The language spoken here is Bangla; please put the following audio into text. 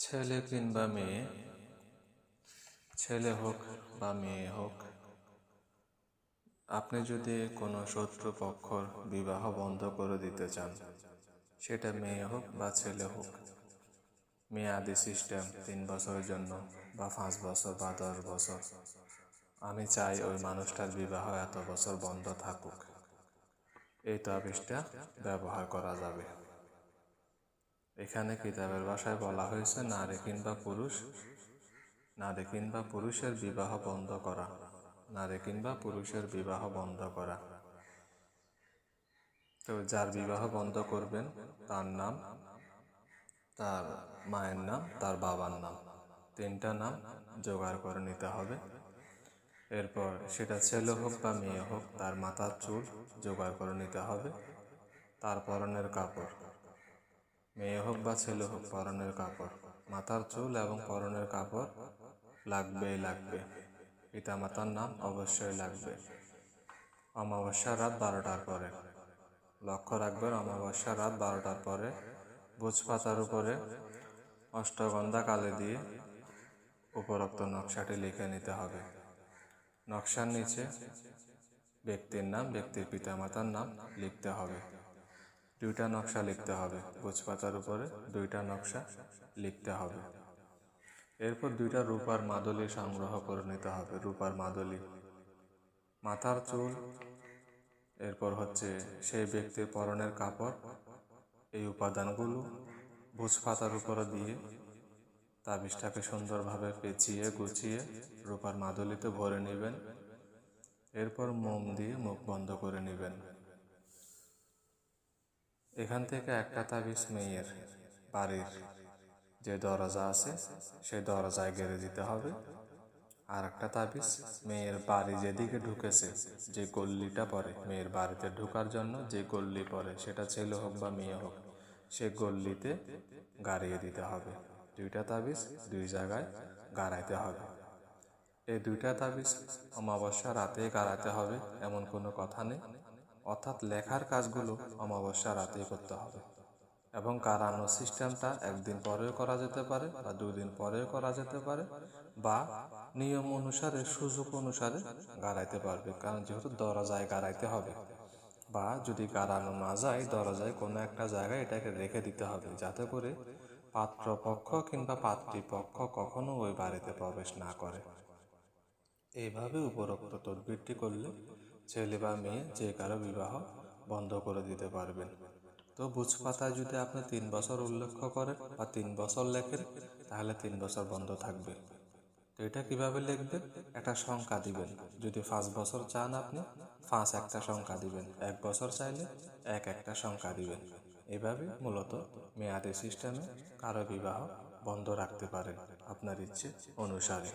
ছেলে কিংবা মেয়ে, ছেলে হোক বা মেয়ে হোক, আপনি যদি কোনো শত্রুপক্ষর বিবাহ বন্ধ করে দিতে চান, সেটা মেয়ে হোক বা ছেলে হোক, মেয়াদি সিস্টেম 3 বছরের জন্য বা 5 বছর বা 10 বছর, আমি চাই ওই মানুষটার বিবাহ এত বছর বন্ধ থাকুক, এই তাবিজটা ব্যবহার করা যাবে। এখানে কিতাবের ভাষায় বলা হয়েছে নারী কিংবা পুরুষের বিবাহ বন্ধ করা, নারী কিংবা পুরুষের বিবাহ বন্ধ করা। তো যার বিবাহ বন্ধ করবেন তার নাম, তার মায়ের নাম, তার বাবার নাম, 3টা নাম জোগাড় করে নিতে হবে। এরপর সেটা ছেলে হোক বা মেয়ে হোক, তার মাথার চুল জোগাড় করে নিতে হবে। তার পরনের কাপড়, মেয়ে হোক বা ছেলে হোক, পরনের কাপড়, মাথার চুল এবং পরনের কাপড় লাগবে। পিতামাতার নাম অবশ্যই লাগবে। অমাবস্যার রাত 12টার পরে, লক্ষ্য রাখবেন, অমাবস্যার রাত 12টার পরে ভোজপাতার উপরে অষ্টগন্ধা কালি দিয়ে উপরোক্ত নকশাটি লিখে নিতে হবে। নকশার নিচে ব্যক্তির নাম, ব্যক্তির পিতামাতার নাম লিখতে হবে। 2টা নকশা লিখতে হবে, ভোজপাতার উপরে 2টা নকশা লিখতে হবে। এরপর 2টা রূপার মাদুলি সংগ্রহ করে নিতে হবে, রূপার মাদুলি, মাথার চুল, এরপর সেই ব্যক্তির পরনের কাপড়, এই উপাদানগুলো ভোজপাতার উপরে দিয়ে তাবিজটাকে সুন্দরভাবে পেঁচিয়ে গুছিয়ে রূপার মাদুলিতে ভরে নেবেন। এরপর মোম দিয়ে মুখ বন্ধ করে নেবেন। এখান থেকে একটা তাবিজ মেয়ের বাড়ির যে দরজা আছে সেই দরজায় গেড়ে দিতে হবে। আর একটা তাবিজ মেয়ের বাড়ি যেদিকে ঢুকেছে, যে গল্লিটা পড়ে, মেয়ের বাড়িতে ঢোকার জন্য যে গল্লি পড়ে, সেটা ছেলে হোক বা মেয়ে হোক, সে গল্লিতে গাড়িয়ে দিতে হবে। 2টা তাবিজ 2 জায়গায় গাড়াইতে হবে। এই 2টা তাবিজ অমাবস্যা রাতেই গাড়াতে হবে এমন কোনো কথা নেই, অর্থাৎ লেখার কাজগুলো অমাবস্যা রাতেই করতে হবে। এবং গাড়ানোর সিস্টেমটা একদিন পরেও করা যেতে পারে বা 2 দিন পরেও করা যেতে পারে, বা নিয়ম অনুসারে, সুযোগ অনুসারে গাড়াইতে পারবে। কারণ যেহেতু দরজায় গাড়াইতে হবে, বা যদি গাড়ানো না যায়, দরজায় কোনো একটা জায়গায় এটাকে রেখে দিতে হবে, যাতে করে পাত্রপক্ষ কিংবা পাত্রীপক্ষ কখনো ওই বাড়িতে প্রবেশ না করে। এইভাবে উপরোক্ত তদবিরটি করলে ছেলে বা মেয়ে যে কারো বিবাহ বন্ধ করে দিতে পারবেন। তো ভোজপাতায় যদি আপনি 3 বছর উল্লেখ করেন বা 3 বছর লেখেন, তাহলে 3 বছর বন্ধ থাকবে। তো এটা কিভাবে লিখবেন? একটা সংখ্যা দিবেন। যদি 5 বছর চান আপনি, 5 একটা সংখ্যা দিবেন। 1 বছর চাইলে 1 একটা সংখ্যা দিবেন। এভাবে মূলত মেয়াদি সিস্টেমে কারো বিবাহ বন্ধ রাখতে পারেন আপনার ইচ্ছে অনুসারে।